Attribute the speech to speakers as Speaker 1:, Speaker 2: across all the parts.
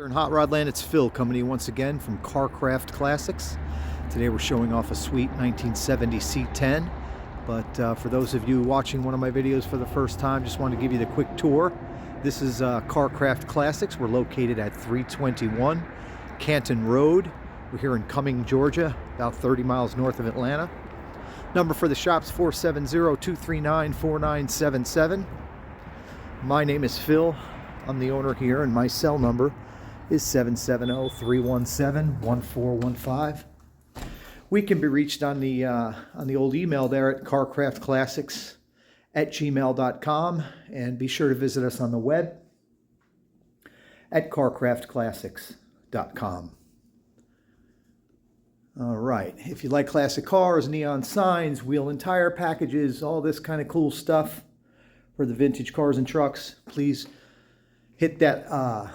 Speaker 1: In Hot Rod Land, it's Phil coming to you once again from Carcraft Classics. Today we're showing off a sweet 1970 C10. But for those of you watching one of my videos for the first time, just want to give you the quick tour. This is Carcraft Classics. We're located at 321 Canton Road. We're here in Cumming, Georgia, about 30 miles north of Atlanta. Number for the shop's 470-239-4977. My name is Phil. I'm the owner here, and my cell number is 770-317-1415. We can be reached on the old email there at carcraftclassics@gmail.com, and be sure to visit us on the web at carcraftclassics.com. All right, if you like classic cars, neon signs, wheel and tire packages, all this kind of cool stuff for the vintage cars and trucks, please hit that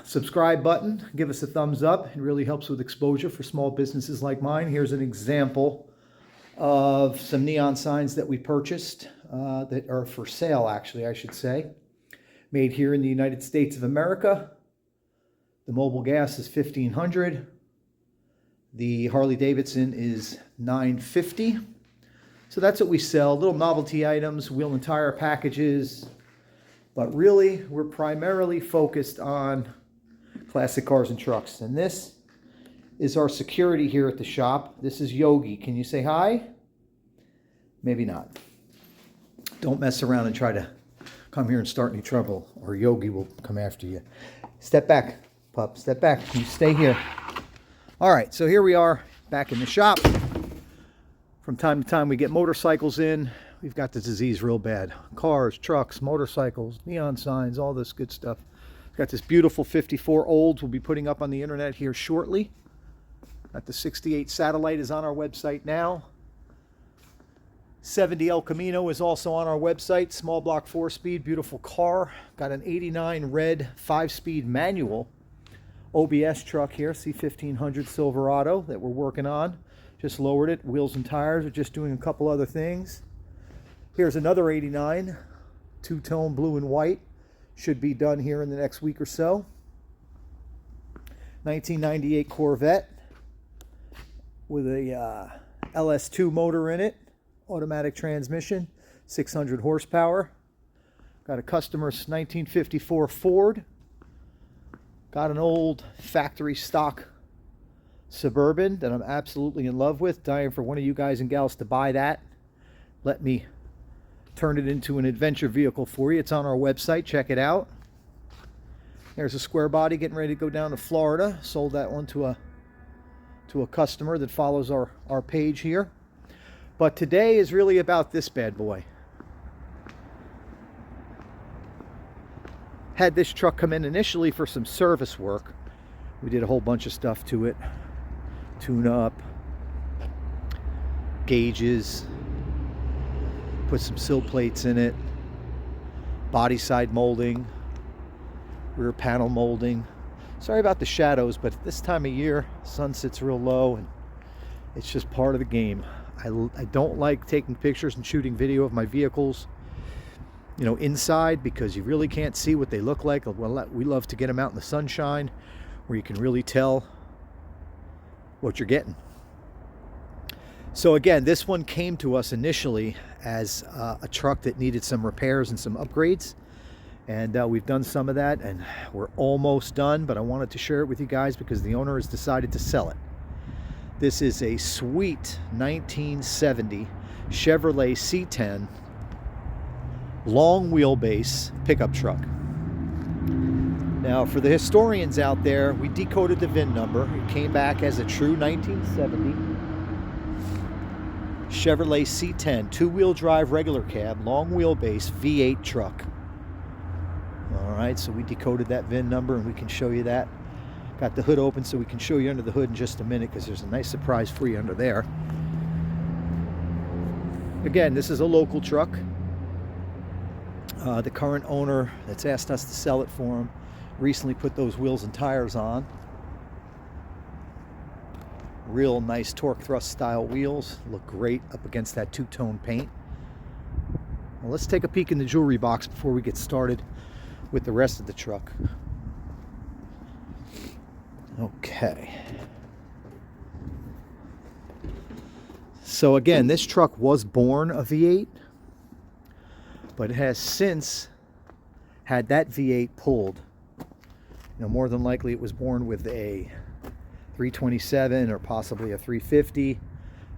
Speaker 1: subscribe button. Give us a thumbs up. It really helps with exposure for small businesses like mine. Here's an example of some neon signs that we purchased that are for sale, actually, I should say. Made here in the United States of America. The Mobil gas is $1,500. The Harley Davidson is $950. So that's what we sell. Little novelty items, wheel and tire packages. But really, we're primarily focused on classic cars and trucks. And this is our security here at the shop. This is Yogi. Can you say hi? Maybe not. Don't mess around and try to come here and start any trouble, or Yogi will come after you. Step back, pup. Step back. You stay here. All right, so here we are back in the shop. From time to time, we get motorcycles in. We've got the disease real bad. Cars, trucks, motorcycles, neon signs, all this good stuff. We've got this beautiful 54 Olds we'll be putting up on the internet here shortly. Got the 68 Satellite is on our website now. 70 El Camino is also on our website. Small block 4-speed, beautiful car. Got an 89 red 5-speed manual OBS truck here, C1500 Silverado that we're working on. Just lowered it. Wheels and tires are just doing a couple other things. Here's another 89, two-tone blue and white. Should be done here in the next week or so. 1998 Corvette with a LS2 motor in it. Automatic transmission, 600 horsepower. Got a customer's 1954 Ford. Got an old factory stock Suburban that I'm absolutely in love with. Dying for one of you guys and gals to buy that. Let me turn it into an adventure vehicle for you. It's on our website. Check it out. There's a square body getting ready to go down to Florida. Sold that one to a customer that follows our page here. But today is really about this bad boy. Had this truck come in initially for some service work. We did a whole bunch of stuff to it. Tune up, gauges, put some sill plates in it, body side molding, rear panel molding. Sorry about the shadows, but at this time of year, sun sits real low and it's just part of the game. I don't like taking pictures and shooting video of my vehicles, you know, inside, because you really can't see what they look like. Well, we love to get them out in the sunshine where you can really tell what you're getting. So again, this one came to us initially as a truck that needed some repairs and some upgrades, and we've done some of that and we're almost done, but I wanted to share it with you guys because the owner has decided to sell it. This is a sweet 1970 Chevrolet C10 long wheelbase pickup truck. Now, for the historians out there, we decoded the VIN number. It came back as a true 1970 Chevrolet C10 two-wheel drive regular cab, long wheelbase V8 truck. All right, so we decoded that VIN number and we can show you that. Got the hood open so we can show you under the hood in just a minute, because there's a nice surprise for you under there. Again, this is a local truck. The current owner that's asked us to sell it for him recently put those wheels and tires on. Real nice torque thrust style wheels. Look great up against that two-tone paint. Well, let's take a peek in the jewelry box before we get started with the rest of the truck. Okay. So again, this truck was born a V8, but it has since had that V8 pulled. You know, more than likely it was born with a 327 or possibly a 350,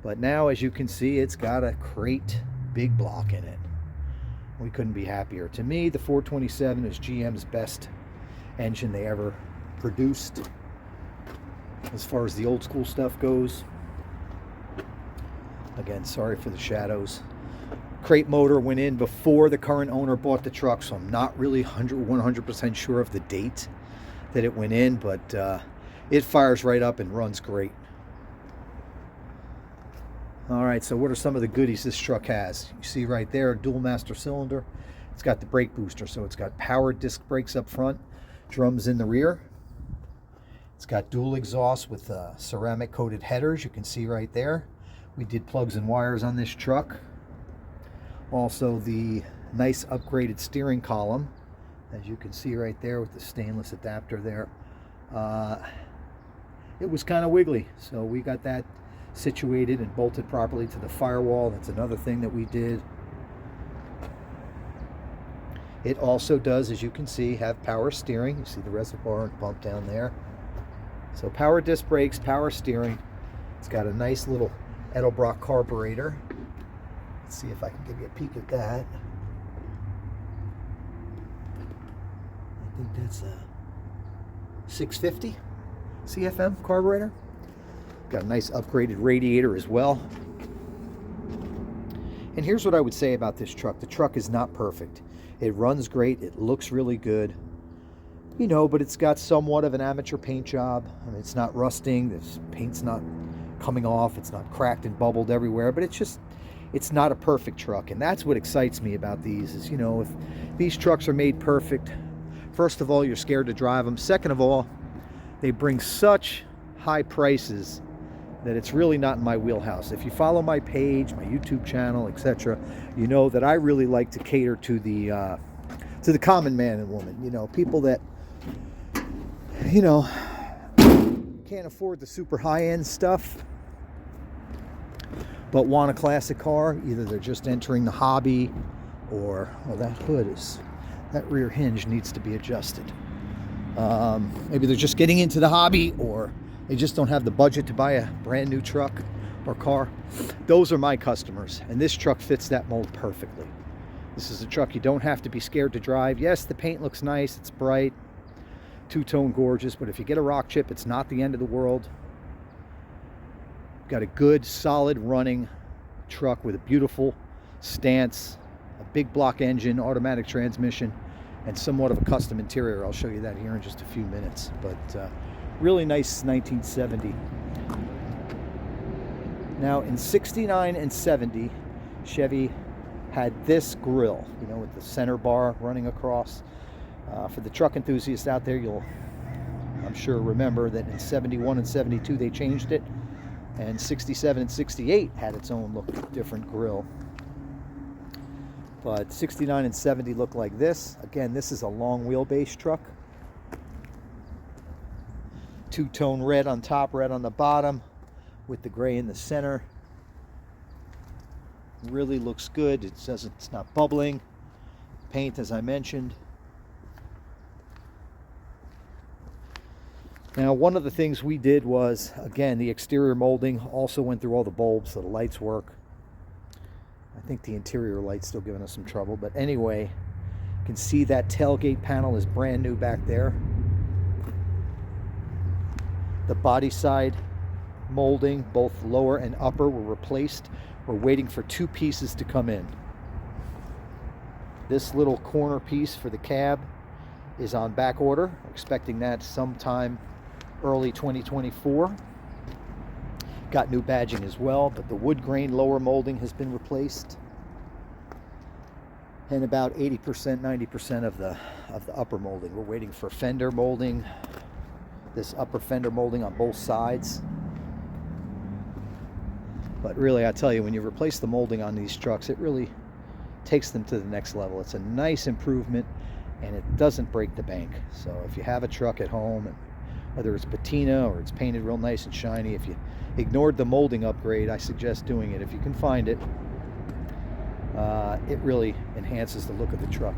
Speaker 1: but now, as you can see, it's got a crate big block in it. We couldn't be happier. To me, the 427 is GM's best engine they ever produced as far as the old school stuff goes. Again, sorry for the shadows. Crate motor went in before the current owner bought the truck, so I'm not really 100% sure of the date that it went in, but it fires right up and runs great. All right, so what are some of the goodies this truck has? You see right there, dual master cylinder. It's got the brake booster, so it's got power disc brakes up front, drums in the rear. It's got dual exhaust with ceramic coated headers, you can see right there. We did plugs and wires on this truck. Also the nice upgraded steering column, as you can see right there with the stainless adapter there. It was kind of wiggly, so we got that situated and bolted properly to the firewall. That's another thing that we did. It also does, as you can see, have power steering. You see the reservoir and pump down there. So power disc brakes, power steering. It's got a nice little Edelbrock carburetor. Let's see if I can give you a peek at that. I think that's a 650 CFM carburetor. Got a nice upgraded radiator as well. And here's what I would say about this truck. The truck is not perfect. It runs great. It looks really good. You know, but it's got somewhat of an amateur paint job. I mean, it's not rusting. This paint's not coming off. It's not cracked and bubbled everywhere. But it's not a perfect truck. And that's what excites me about these is, you know, if these trucks are made perfect, first of all, you're scared to drive them. Second of all, they bring such high prices that it's really not in my wheelhouse. If you follow my page, my YouTube channel, etc., you know that I really like to cater to the common man and woman. You know, people that, you know, can't afford the super high-end stuff, but want a classic car. Either they're just entering the hobby, or well, that rear hinge needs to be adjusted. Maybe they're just getting into the hobby, or they just don't have the budget to buy a brand new truck or car. Those are my customers, and this truck fits that mold perfectly. This is a truck you don't have to be scared to drive. Yes, the paint looks nice, it's bright, two-tone gorgeous, but if you get a rock chip, it's not the end of the world. Got a good, solid running truck with a beautiful stance, a big block engine, automatic transmission, and somewhat of a custom interior. I'll show you that here in just a few minutes, but really nice 1970. Now in 69 and 70, Chevy had this grille, you know, with the center bar running across. For the truck enthusiasts out there, you'll, I'm sure, remember that in 71 and 72 they changed it, and 67 and 68 had its own look, different grille. But 69 and 70 look like this. Again, this is a long wheelbase truck. Two-tone red on top, red on the bottom, with the gray in the center. Really looks good. It's not bubbling. Paint, as I mentioned. Now, one of the things we did was, again, the exterior molding also went through all the bulbs so the lights work. I think the interior light's still giving us some trouble, but anyway, you can see that tailgate panel is brand new back there. The body side molding, both lower and upper, were replaced. We're waiting for two pieces to come in. This little corner piece for the cab is on back order. We're expecting that sometime early 2024. Got new badging as well, but the wood grain lower molding has been replaced. And about 80%, 90% of the upper molding. We're waiting for fender molding, this upper fender molding on both sides. But really, I tell you, when you replace the molding on these trucks, it really takes them to the next level. It's a nice improvement, and it doesn't break the bank. So if you have a truck at home and whether it's patina or it's painted real nice and shiny. If you ignored the molding upgrade, I suggest doing it if you can find it. It really enhances the look of the truck.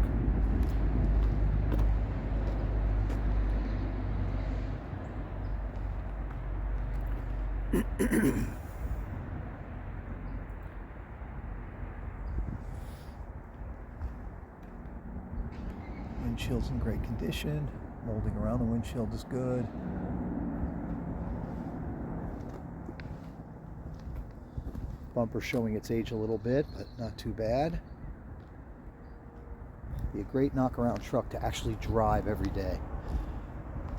Speaker 1: Windshield's in great condition. Molding around the windshield is good. Bumper showing its age a little bit, but not too bad. Be a great knock-around truck to actually drive every day,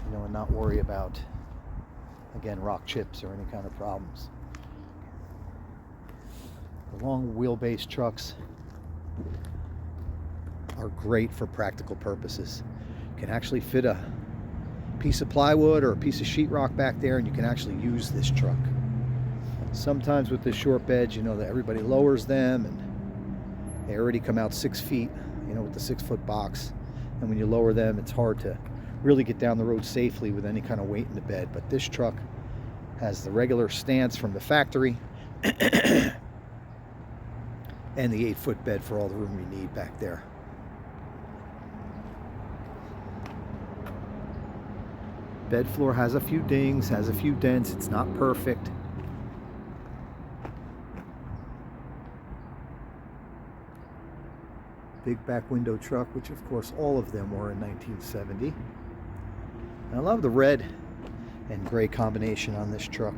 Speaker 1: you know, and not worry about, again, rock chips or any kind of problems. The long wheelbase trucks are great for practical purposes. You can actually fit a piece of plywood or a piece of sheetrock back there, and you can actually use this truck. Sometimes with the short beds, you know, that everybody lowers them and they already come out 6 feet, you know, with the 6-foot box. And when you lower them, it's hard to really get down the road safely with any kind of weight in the bed. But this truck has the regular stance from the factory and the 8-foot bed for all the room you need back there. Bed floor has a few dings, has a few dents. It's not perfect. Big back window truck, which of course all of them were in 1970. And I love the red and gray combination on this truck.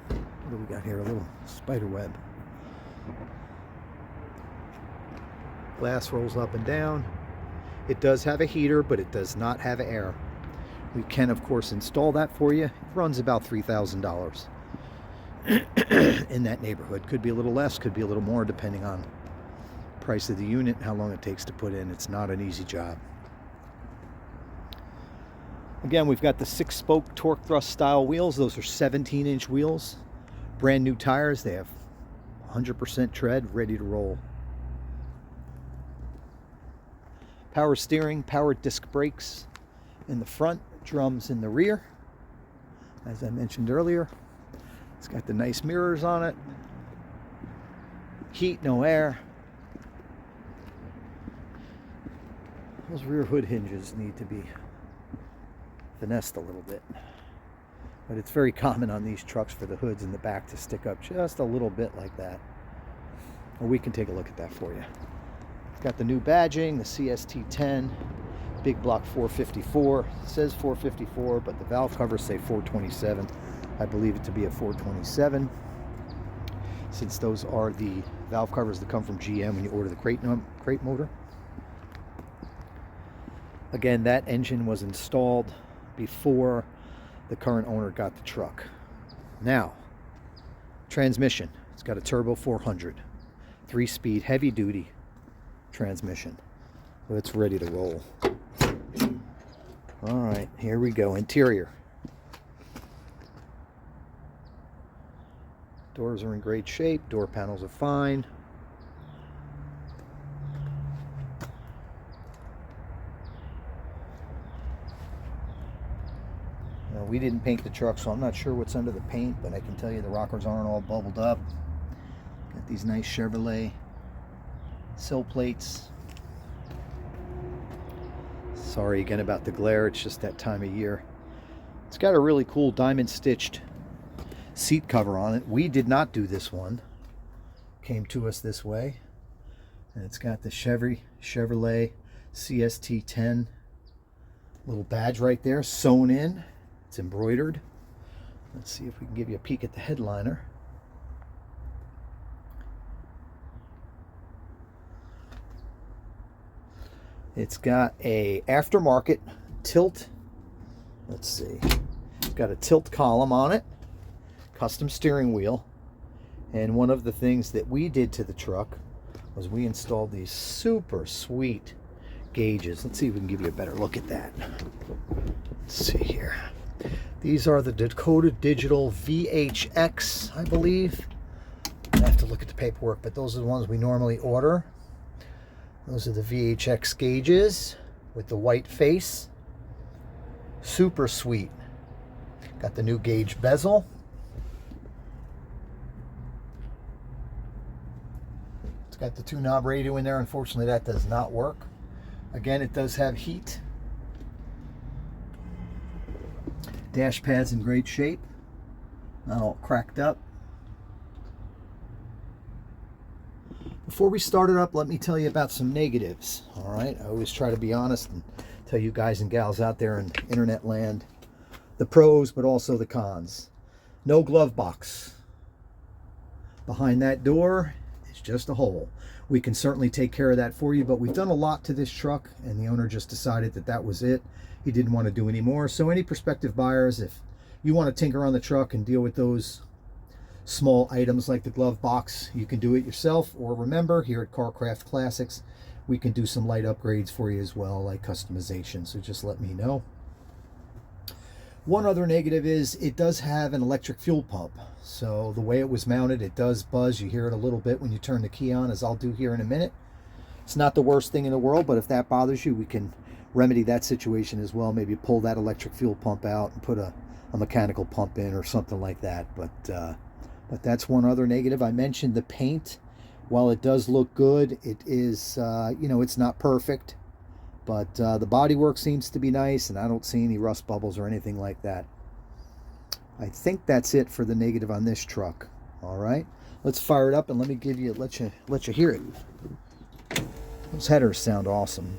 Speaker 1: What do we got here? A little spider web. Glass rolls up and down. It does have a heater, but it does not have air. We can, of course, install that for you. It runs about $3,000 in that neighborhood. Could be a little less, could be a little more, depending on price of the unit and how long it takes to put in. It's not an easy job. Again, we've got the 6-spoke torque thrust style wheels. Those are 17-inch wheels. Brand new tires. They have 100% tread, ready to roll. Power steering, power disc brakes in the front, drums in the rear. As I mentioned earlier, it's got the nice mirrors on it. Heat, no air. Those rear hood hinges need to be finessed a little bit. But it's very common on these trucks for the hoods in the back to stick up just a little bit like that. Well, we can take a look at that for you. It's got the new badging, the C10, big block 454. It says 454, but the valve covers say 427. I believe it to be a 427, since those are the valve covers that come from GM when you order the crate motor. Again, that engine was installed before the current owner got the truck. Now, transmission. It's got a turbo 400, 3-speed, heavy-duty transmission. So it's ready to roll. All right, here we go. Interior. Doors are in great shape. Door panels are fine. Now, we didn't paint the truck, so I'm not sure what's under the paint, but I can tell you the rockers aren't all bubbled up. Got these nice Chevrolet sill plates. Sorry again about the glare, it's just that time of year. It's got a really cool diamond stitched seat cover on it. We did not do this one. Came to us this way. And it's got the Chevrolet CST10 little badge right there sewn in. It's embroidered. Let's see if we can give you a peek at the headliner. It's got a aftermarket tilt. Let's see. It's got a tilt column on it. Custom steering wheel. And one of the things that we did to the truck was we installed these super sweet gauges. Let's see if we can give you a better look at that. Let's see here. These are the Dakota Digital VHX, I believe. I have to look at the paperwork, but those are the ones we normally order. Those are the VHX gauges with the white face. super sweet. Got the new gauge bezel. It's got the 2-knob radio in there. Unfortunately, that does not work. Again, it does have heat. Dash pad's in great shape. Not all cracked up. Before we start it up, let me tell you about some negatives. All right, I always try to be honest and tell you guys and gals out there in internet land the pros, but also the cons. No glove box. Behind that door is just a hole. We can certainly take care of that for you, but we've done a lot to this truck, and the owner just decided that that was it. He didn't want to do any more. So any prospective buyers, if you want to tinker on the truck and deal with those small items like the glove box, you can do it yourself. Or remember, here at Carcraft Classics, we can do some light upgrades for you as well, like customization. So just let me know. One other negative is it does have an electric fuel pump. So the way it was mounted, it does buzz. You hear it a little bit when you turn the key on, as I'll do here in a minute. It's not the worst thing in the world, but if that bothers you, we can remedy that situation as well. Maybe pull that electric fuel pump out and put a mechanical pump in or something like that. But that's one other negative. I mentioned the paint. While it does look good, it is, it's not perfect. But the bodywork seems to be nice, and I don't see any rust bubbles or anything like that. I think that's it for the negative on this truck. All right, let's fire it up and let me let you hear it. Those headers sound awesome.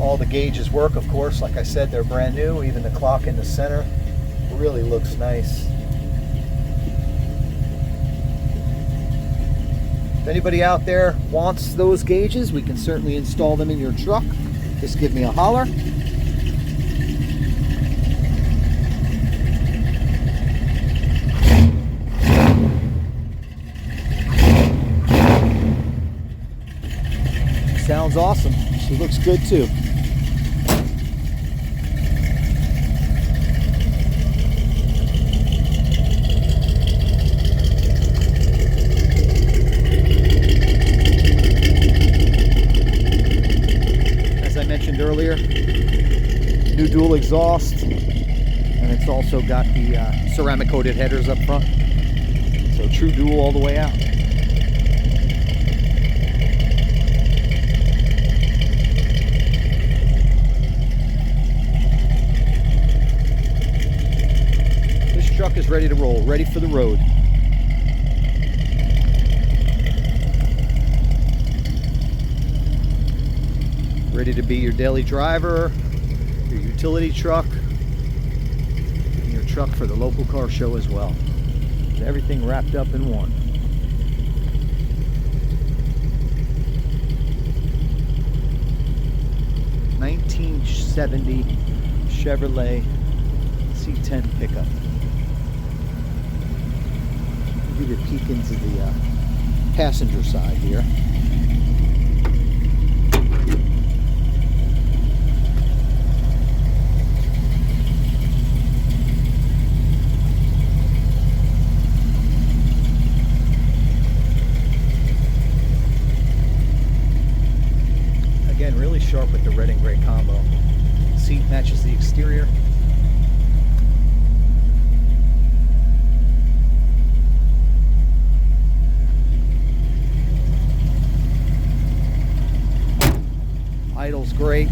Speaker 1: All the gauges work, of course. Like I said, they're brand new. Even the clock in the center really looks nice. If anybody out there wants those gauges, we can certainly install them in your truck. Just give me a holler. Sounds awesome. She looks good too. Earlier, new dual exhaust, and it's also got the ceramic coated headers up front, so true dual all the way out. This truck is ready to roll, ready for the road. Ready to be your daily driver, your utility truck, and your truck for the local car show as well. Everything wrapped up in one. '70 Chevrolet C10 pickup. I'll give you a peek into the passenger side here. Really sharp with the red and gray combo. Seat matches the exterior. Idle's great.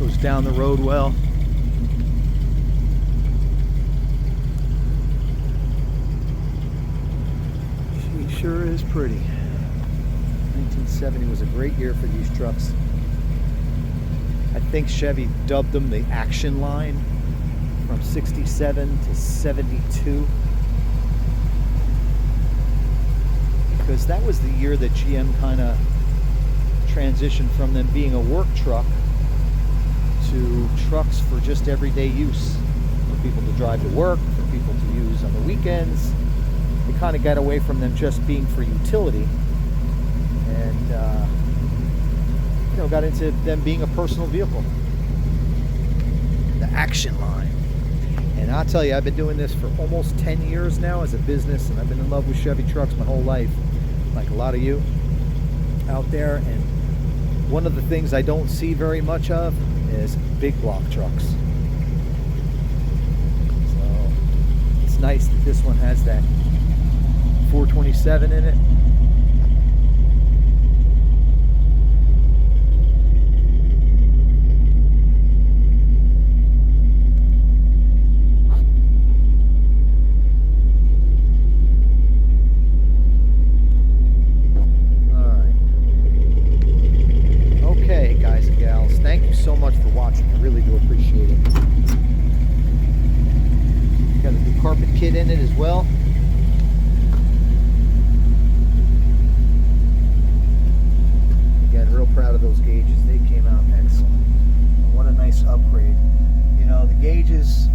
Speaker 1: Goes down the road well. She sure is pretty. 1970 was a great year for these trucks. I think Chevy dubbed them the action line from 67 to 72, because that was the year that GM kind of transitioned from them being a work truck to trucks for just everyday use, for people to drive to work, for people to use on the weekends. They kind of got away from them just being for utility, and got into them being a personal vehicle. The action line. And I'll tell you, I've been doing this for almost 10 years now as a business, and I've been in love with Chevy trucks my whole life. like a lot of you out there. And one of the things I don't see very much of is big block trucks. So it's nice that this one has that 427 in it. Thank you so much for watching. I really do appreciate it. Got a new carpet kit in it as well. Again, real proud of those gauges. They came out excellent. And what a nice upgrade. You know, the gauges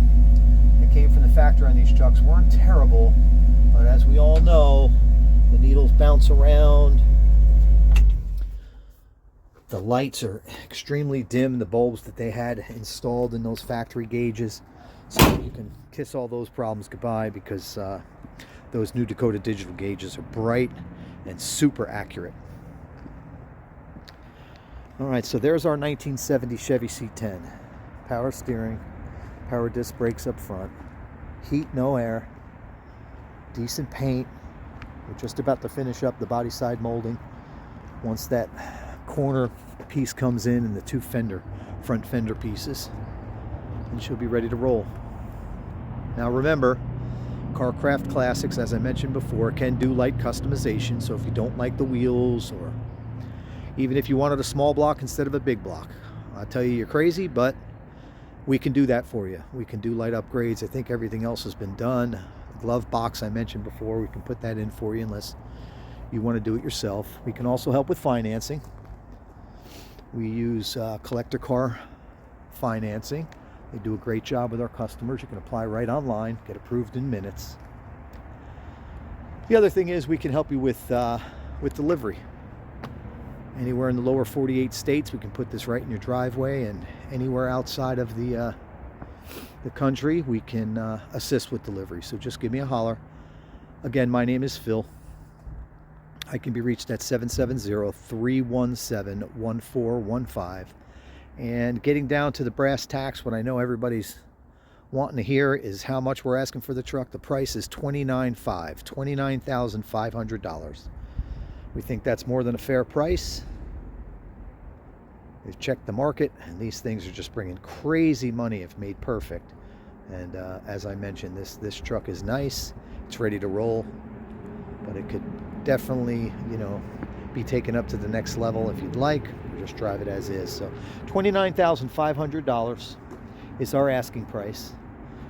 Speaker 1: that came from the factory on these trucks weren't terrible, but as we all know, the needles bounce around. The lights are extremely dim, the bulbs that they had installed in those factory gauges. So you can kiss all those problems goodbye, because those new Dakota digital gauges are bright and super accurate. Alright, so there's our 1970 Chevy C10. Power steering, power disc brakes up front, heat, no air, decent paint. We're just about to finish up the body side molding. Once that corner piece comes in and the two front fender pieces, and she'll be ready to roll. Now remember, Carcraft Classics, as I mentioned before, can do light customization. So if you don't like the wheels, or even if you wanted a small block instead of a big block, I'll tell you, you're crazy, but we can do that for you. We can do light upgrades. I think everything else has been done. The glove box I mentioned before, we can put that in for you unless you want to do it yourself. We can also help with financing. We use collector car financing. They do a great job with our customers. You can apply right online, get approved in minutes. The other thing is we can help you with delivery. Anywhere in the lower 48 states, we can put this right in your driveway, and anywhere outside of the country, we can assist with delivery. So just give me a holler. Again, my name is Phil. I can be reached at 770-317-1415. And getting down to the brass tacks, what I know everybody's wanting to hear is how much we're asking for the truck. The price is $29,500. We think that's more than a fair price. We've checked the market, and these things are just bringing crazy money if made perfect. And as I mentioned, this truck is nice. It's ready to roll, but it could definitely, you know, be taken up to the next level if you'd like, or just drive it as is. So $29,500 is our asking price.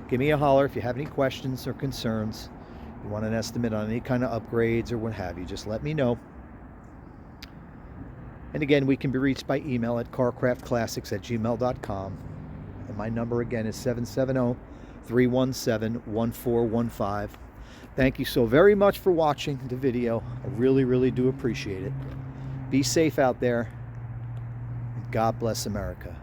Speaker 1: Give me a holler if you have any questions or concerns. You want an estimate on any kind of upgrades or what have you, just let me know. And again, we can be reached by email at carcraftclassics@gmail.com. And my number again is 770-317-1415. Thank you so very much for watching the video. I really, really do appreciate it. Be safe out there, and God bless America.